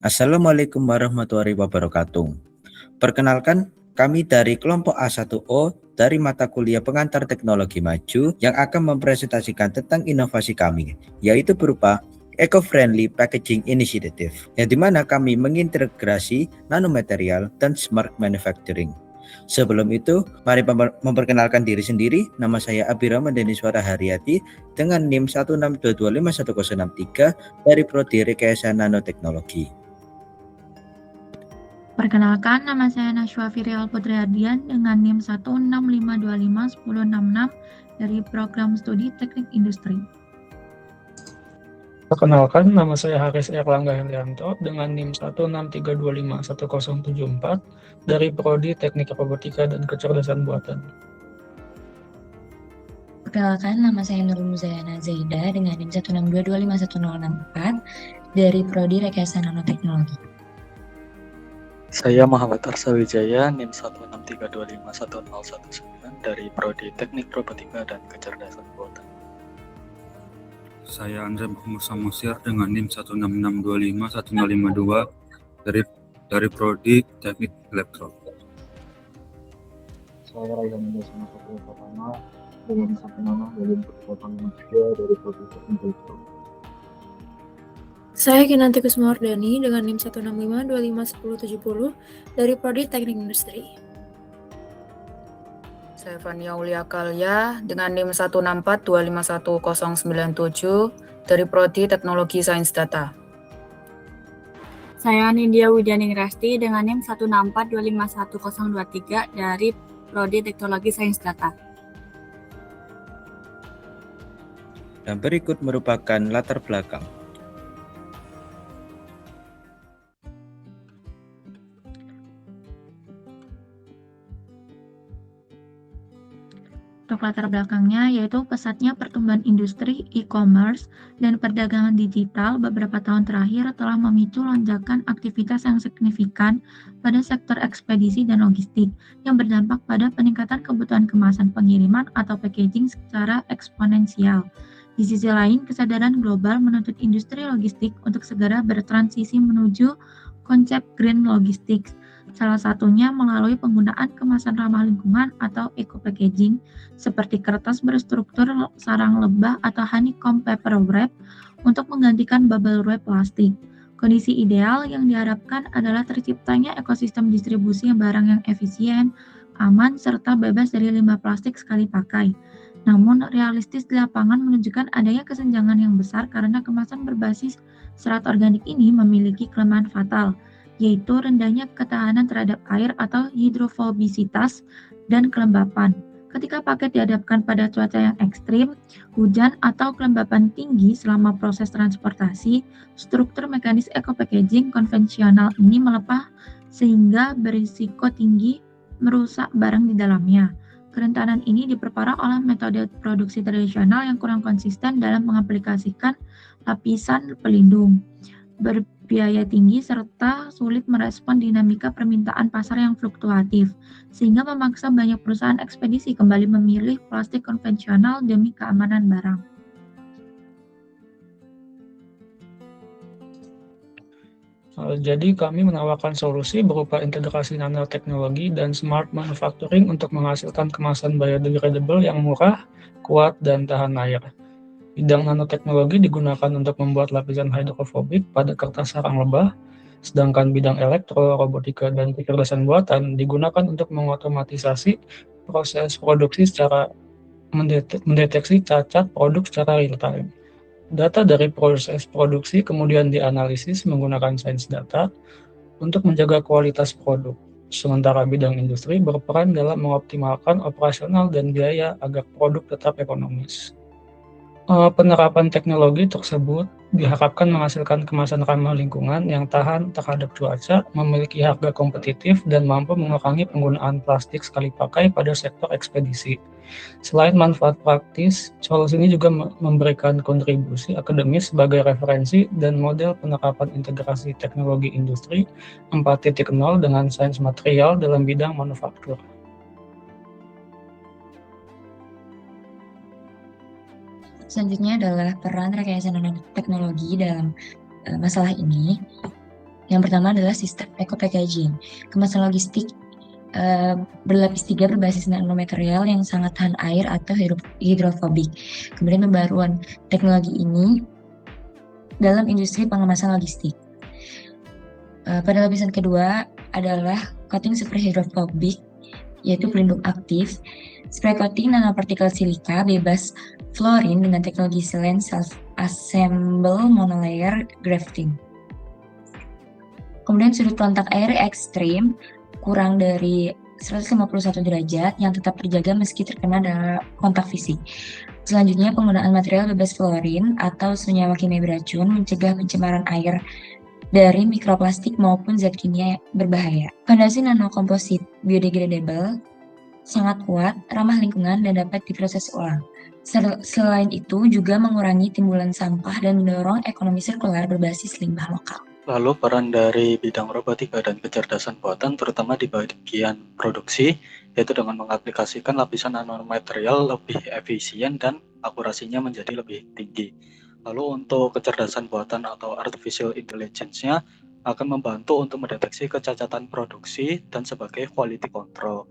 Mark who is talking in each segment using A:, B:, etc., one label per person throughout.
A: Assalamualaikum warahmatullahi wabarakatuh. Perkenalkan, kami dari kelompok A1O dari mata kuliah Pengantar Teknologi Maju yang akan mempresentasikan tentang inovasi kami, yaitu berupa Eco-Friendly Packaging Initiative, yang dimana kami mengintegrasi nanomaterial dan smart manufacturing. Sebelum itu, mari memperkenalkan diri sendiri. Nama saya Abirama Deniswara Haryati dengan NIM 162251063 dari Prodi Rekayasa Nanoteknologi.
B: Perkenalkan, nama saya Nashwa Firial Putri Ardian dengan NIM 165251066 dari Program Studi Teknik Industri.
C: Perkenalkan, nama saya Haris Erlangga Helianto dengan NIM 163251074 dari Prodi Teknik Robotika dan Kecerdasan Buatan.
D: Perkenalkan, nama saya Nurul Muzayana Zaida dengan NIM 162251064 dari Prodi Rekayasa Nanoteknologi.
E: Saya Muhammad Arsawijaya, NIM 163251019 dari Prodi Teknik Robotika dan Kecerdasan Buatan.
F: Saya Andre Muhammad Samosir dengan NIM 166251052 dari Prodi Teknik Elektro.
G: Saya Rayhan Yasona Satya Pratama dengan 162251053 dari Prodi Teknik Elektro.
H: Saya Kinanti Kusmawardani dengan NIM 165251070 dari Prodi Teknik Industri.
I: Saya Fania Aulia Kalya dengan NIM 164251097 dari Prodi Teknologi Sains Data.
J: Saya Nindya Widyaning Rasti dengan NIM 164251023 dari Prodi Teknologi Sains Data.
A: Dan berikut merupakan latar belakang.
B: Untuk latar belakangnya yaitu pesatnya pertumbuhan industri e-commerce dan perdagangan digital beberapa tahun terakhir telah memicu lonjakan aktivitas yang signifikan pada sektor ekspedisi dan logistik yang berdampak pada peningkatan kebutuhan kemasan pengiriman atau packaging secara eksponensial. Di sisi lain, kesadaran global menuntut industri logistik untuk segera bertransisi menuju konsep green logistics, salah satunya melalui penggunaan kemasan ramah lingkungan atau eco-packaging seperti kertas berstruktur sarang lebah atau honeycomb paper wrap untuk menggantikan bubble wrap plastik. Kondisi ideal yang diharapkan adalah terciptanya ekosistem distribusi barang yang efisien, aman, serta bebas dari limbah plastik sekali pakai. Namun, realistis di lapangan menunjukkan adanya kesenjangan yang besar karena kemasan berbasis serat organik ini memiliki kelemahan fatal, yaitu rendahnya ketahanan terhadap air atau hidrofobisitas dan kelembapan. Ketika paket dihadapkan pada cuaca yang ekstrim, hujan atau kelembapan tinggi selama proses transportasi, struktur mekanis eco-packaging konvensional ini melepah sehingga berisiko tinggi merusak barang di dalamnya. Kerentanan ini diperparah oleh metode produksi tradisional yang kurang konsisten dalam mengaplikasikan lapisan pelindung, berbiaya tinggi, serta sulit merespon dinamika permintaan pasar yang fluktuatif, sehingga memaksa banyak perusahaan ekspedisi kembali memilih plastik konvensional demi keamanan barang.
C: Jadi kami menawarkan solusi berupa integrasi nanoteknologi dan smart manufacturing untuk menghasilkan kemasan biodegradable yang murah, kuat, dan tahan air. Bidang nanoteknologi digunakan untuk membuat lapisan hidrofobik pada kertas sarang lebah, sedangkan bidang elektro, robotika, dan kecerdasan buatan digunakan untuk mengotomatisasi proses produksi secara mendeteksi cacat produk secara real-time. Data dari proses produksi kemudian dianalisis menggunakan sains data untuk menjaga kualitas produk. Sementara bidang industri berperan dalam mengoptimalkan operasional dan biaya agar produk tetap ekonomis. Penerapan teknologi tersebut diharapkan menghasilkan kemasan ramah lingkungan yang tahan terhadap cuaca, memiliki harga kompetitif, dan mampu mengurangi penggunaan plastik sekali pakai pada sektor ekspedisi. Selain manfaat praktis, solusi ini juga memberikan kontribusi akademis sebagai referensi dan model penerapan integrasi teknologi industri 4.0 dengan sains material dalam bidang manufaktur.
D: Selanjutnya adalah peran rekayasa nanoteknologi dalam masalah ini. Yang pertama adalah sistem eco-packaging. Kemasan logistik berlapis 3 berbasis nanomaterial yang sangat tahan air atau hidrofobik. Kemudian pembaruan teknologi ini dalam industri pengemasan logistik. Pada lapisan kedua adalah coating super hidrofobik, yaitu pelindung aktif. Spray coating nanopartikel silika bebas fluorin dengan teknologi silane self-assemble monolayer grafting. Kemudian sudut kontak air ekstrim kurang dari 151 derajat yang tetap terjaga meski terkena dalam kontak fisik. Selanjutnya, penggunaan material bebas fluorin atau senyawa kimia beracun mencegah pencemaran air dari mikroplastik maupun zat kimia berbahaya. Fondasi nanokomposit biodegradable sangat kuat, ramah lingkungan, dan dapat diproses ulang. Selain itu, juga mengurangi timbulan sampah dan mendorong ekonomi sirkular berbasis limbah lokal.
E: Lalu peran dari bidang robotika dan kecerdasan buatan terutama di bagian produksi, yaitu dengan mengaplikasikan lapisan nanomaterial lebih efisien dan akurasinya menjadi lebih tinggi. Lalu untuk kecerdasan buatan atau artificial intelligence-nya akan membantu untuk mendeteksi kecacatan produksi dan sebagai quality control.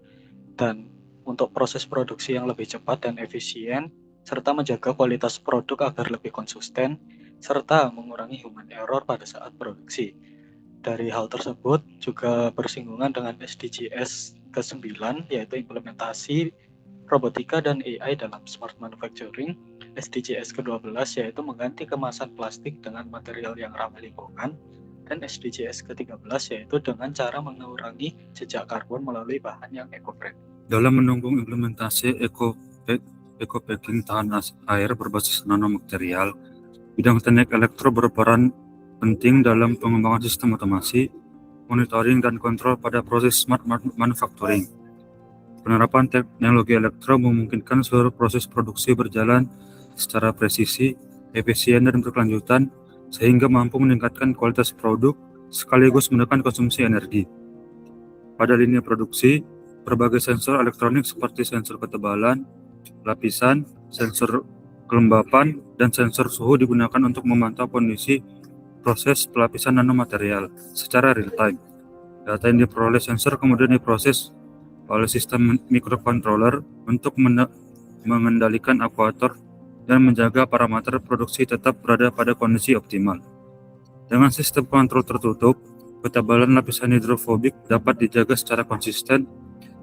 E: Dan untuk proses produksi yang lebih cepat dan efisien, serta menjaga kualitas produk agar lebih konsisten, serta mengurangi human error pada saat produksi. Dari hal tersebut juga bersinggungan dengan SDGs ke-9, yaitu implementasi robotika dan AI dalam smart manufacturing. SDGs ke-12 yaitu mengganti kemasan plastik dengan material yang ramah lingkungan, dan SDGs ke-13 yaitu dengan cara mengurangi jejak karbon melalui bahan yang eco-friendly.
F: Dalam mendukung implementasi eco-packing tahan air berbasis nanomaterial, bidang teknik elektro berperan penting dalam pengembangan sistem otomasi, monitoring, dan kontrol pada proses smart manufacturing. Penerapan teknologi elektro memungkinkan seluruh proses produksi berjalan secara presisi, efisien, dan berkelanjutan, sehingga mampu meningkatkan kualitas produk sekaligus menekan konsumsi energi. Pada lini produksi, berbagai sensor elektronik seperti sensor ketebalan, lapisan, sensor kelembapan, dan sensor suhu digunakan untuk memantau kondisi proses pelapisan nanomaterial secara real-time. Data yang diperoleh sensor kemudian diproses oleh sistem microcontroller untuk mengendalikan aktuator dan menjaga parameter produksi tetap berada pada kondisi optimal. Dengan sistem kontrol tertutup, ketebalan lapisan hidrofobik dapat dijaga secara konsisten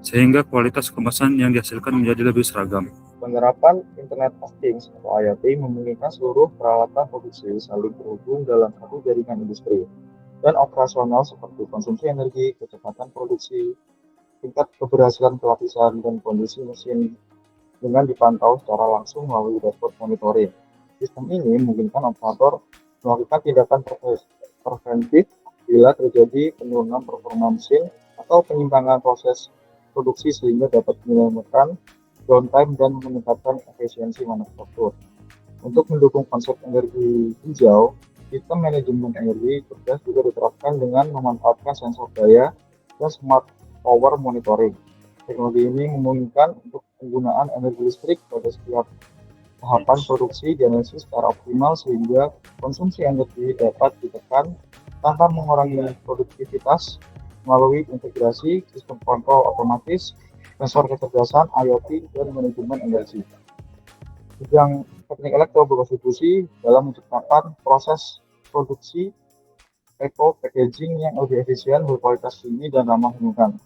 F: sehingga kualitas kemasan yang dihasilkan menjadi lebih seragam.
G: Penerapan Internet of Things atau IoT memungkinkan seluruh peralatan produksi saling terhubung dalam satu jaringan industri dan operasional seperti konsumsi energi, kecepatan produksi, tingkat keberhasilan pelapisan, dan kondisi mesin dengan dipantau secara langsung melalui dashboard monitoring. Sistem ini memungkinkan operator melakukan tindakan preventif bila terjadi penurunan performa mesin atau penyimpangan proses produksi sehingga dapat menyelamatkan downtime dan meningkatkan efisiensi manufaktur. Untuk mendukung konsep energi hijau, sistem manajemen energi cerdas juga diterapkan dengan memanfaatkan sensor daya dan smart power monitoring. Teknologi ini memungkinkan untuk penggunaan energi listrik pada setiap tahapan produksi dianalisis secara optimal sehingga konsumsi energi dapat ditekan tanpa mengurangi produktivitas melalui integrasi sistem kontrol otomatis, sensor kecerdasan, IoT, dan manajemen energi. Bidang teknik elektro berkontribusi dalam menciptakan proses produksi eco-packaging yang lebih efisien, berkualitas tinggi, dan ramah lingkungan,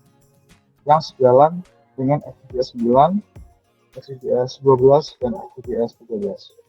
G: yang sejalan dengan SDGs 9, SDGs 12, dan SDGs 13.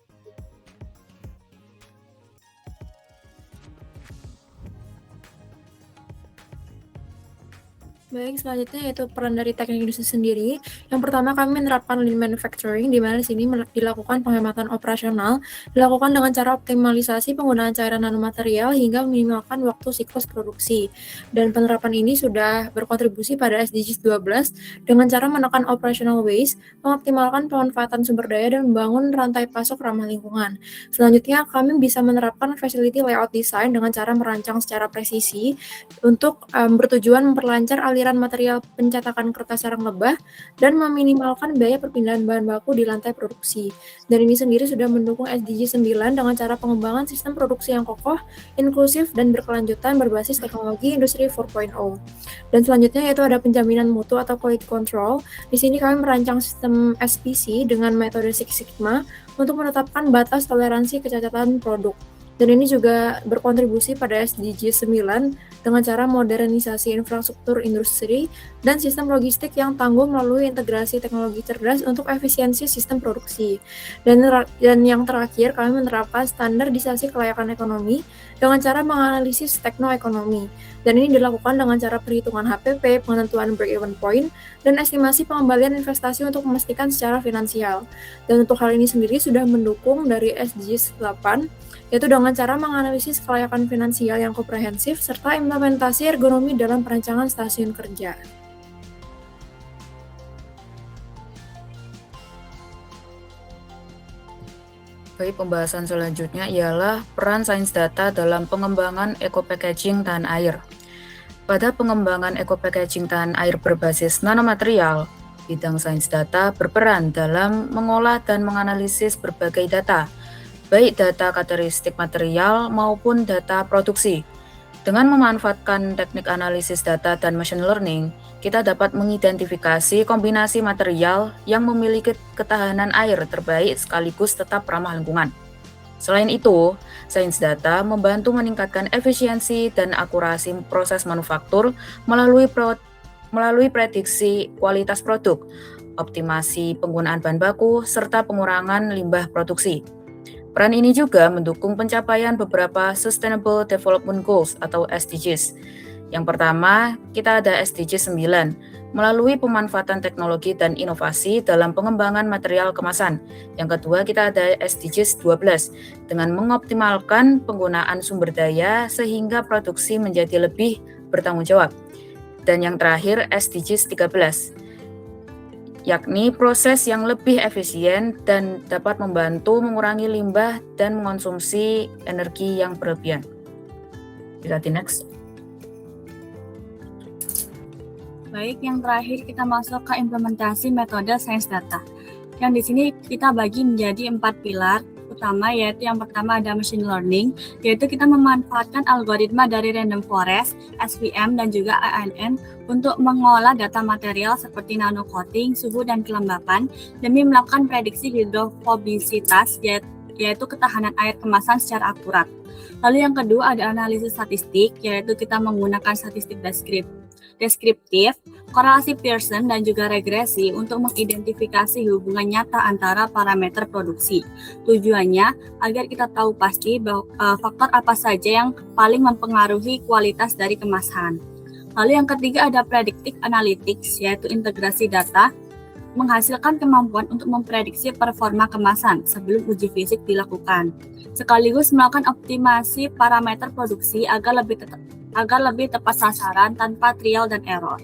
H: Baik, selanjutnya yaitu peran dari teknik industri sendiri. Yang pertama, kami menerapkan lean manufacturing, di mana di sini dilakukan penghematan operasional, dilakukan dengan cara optimalisasi penggunaan cairan nanomaterial hingga meminimalkan waktu siklus produksi. Dan penerapan ini sudah berkontribusi pada SDGs 12 dengan cara menekan operational waste, mengoptimalkan pemanfaatan sumber daya, dan membangun rantai pasok ramah lingkungan. Selanjutnya, kami bisa menerapkan facility layout design dengan cara merancang secara presisi untuk bertujuan memperlancar aliran aliran material pencetakan kertas sarang lebah, dan meminimalkan biaya perpindahan bahan baku di lantai produksi. Dan ini sendiri sudah mendukung SDG 9 dengan cara pengembangan sistem produksi yang kokoh, inklusif, dan berkelanjutan berbasis teknologi industri 4.0. Dan selanjutnya yaitu ada penjaminan mutu atau quality control. Di sini kami merancang sistem SPC dengan metode Six Sigma untuk menetapkan batas toleransi kecacatan produk. Dan ini juga berkontribusi pada SDG 9 dengan cara modernisasi infrastruktur industri dan sistem logistik yang tangguh melalui integrasi teknologi cerdas untuk efisiensi sistem produksi. Dan yang terakhir, kami menerapkan standarisasi kelayakan ekonomi dengan cara menganalisis teknoekonomi. Dan ini dilakukan dengan cara perhitungan HPP, penentuan break-even point, dan estimasi pengembalian investasi untuk memastikan secara finansial. Dan untuk hal ini sendiri sudah mendukung dari SDG 8, yaitu dengan cara menganalisis kelayakan finansial yang komprehensif serta implementasi ergonomi dalam perancangan stasiun kerja.
I: Baik, pembahasan selanjutnya ialah peran sains data dalam pengembangan eco-packaging tahan air. Pada pengembangan eco-packaging tahan air berbasis nanomaterial, bidang sains data berperan dalam mengolah dan menganalisis berbagai data, baik data karakteristik material maupun data produksi. Dengan memanfaatkan teknik analisis data dan machine learning, kita dapat mengidentifikasi kombinasi material yang memiliki ketahanan air terbaik sekaligus tetap ramah lingkungan. Selain itu, sains data membantu meningkatkan efisiensi dan akurasi proses manufaktur melalui prediksi kualitas produk, optimasi penggunaan bahan baku, serta pengurangan limbah produksi. Peran ini juga mendukung pencapaian beberapa Sustainable Development Goals atau SDGs. Yang pertama, kita ada SDG 9, melalui pemanfaatan teknologi dan inovasi dalam pengembangan material kemasan. Yang kedua, kita ada SDGs 12, dengan mengoptimalkan penggunaan sumber daya sehingga produksi menjadi lebih bertanggung jawab. Dan yang terakhir, SDGs 13, yakni proses yang lebih efisien dan dapat membantu mengurangi limbah dan mengonsumsi energi yang berlebihan. Bisa di next.
J: Baik, yang terakhir kita masuk ke implementasi metode sains data. Yang di sini kita bagi menjadi 4 pilar utama, yaitu yang pertama ada machine learning, yaitu kita memanfaatkan algoritma dari random forest, SVM, dan juga ANN untuk mengolah data material seperti nanocoating, suhu, dan kelembapan demi melakukan prediksi hidrofobisitas, yaitu ketahanan air kemasan secara akurat. Lalu yang kedua ada analisis statistik, yaitu kita menggunakan statistik deskriptif, korelasi Pearson, dan juga regresi untuk mengidentifikasi hubungan nyata antara parameter produksi. Tujuannya agar kita tahu pasti bahwa faktor apa saja yang paling mempengaruhi kualitas dari kemasan. Lalu yang ketiga ada predictive analytics, yaitu integrasi data menghasilkan kemampuan untuk memprediksi performa kemasan sebelum uji fisik dilakukan, sekaligus melakukan optimasi parameter produksi agar lebih tepat sasaran tanpa trial dan error.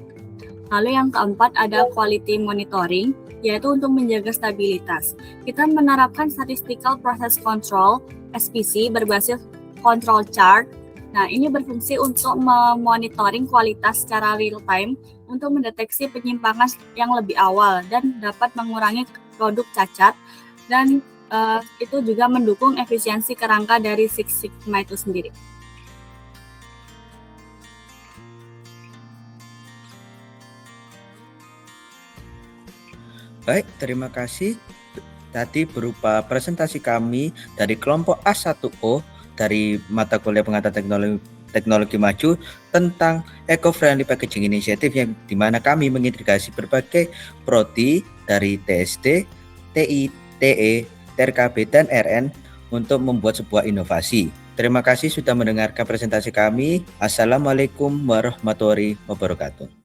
J: Lalu yang keempat ada quality monitoring, yaitu untuk menjaga stabilitas. Kita menerapkan statistical process control (SPC) berbasis control chart. Nah, ini berfungsi untuk memonitoring kualitas secara real time untuk mendeteksi penyimpangan yang lebih awal dan dapat mengurangi produk cacat, dan itu juga mendukung efisiensi kerangka dari Six Sigma itu sendiri.
A: Baik, terima kasih. Tadi berupa presentasi kami dari kelompok A1O dari mata kuliah pengantar teknologi maju tentang Eco-Friendly Packaging Initiative, yang dimana kami mengintegrasi berbagai prodi dari TSD, TI, TE, TRKB, dan RN untuk membuat sebuah inovasi. Terima kasih sudah mendengarkan presentasi kami. Assalamualaikum warahmatullahi wabarakatuh.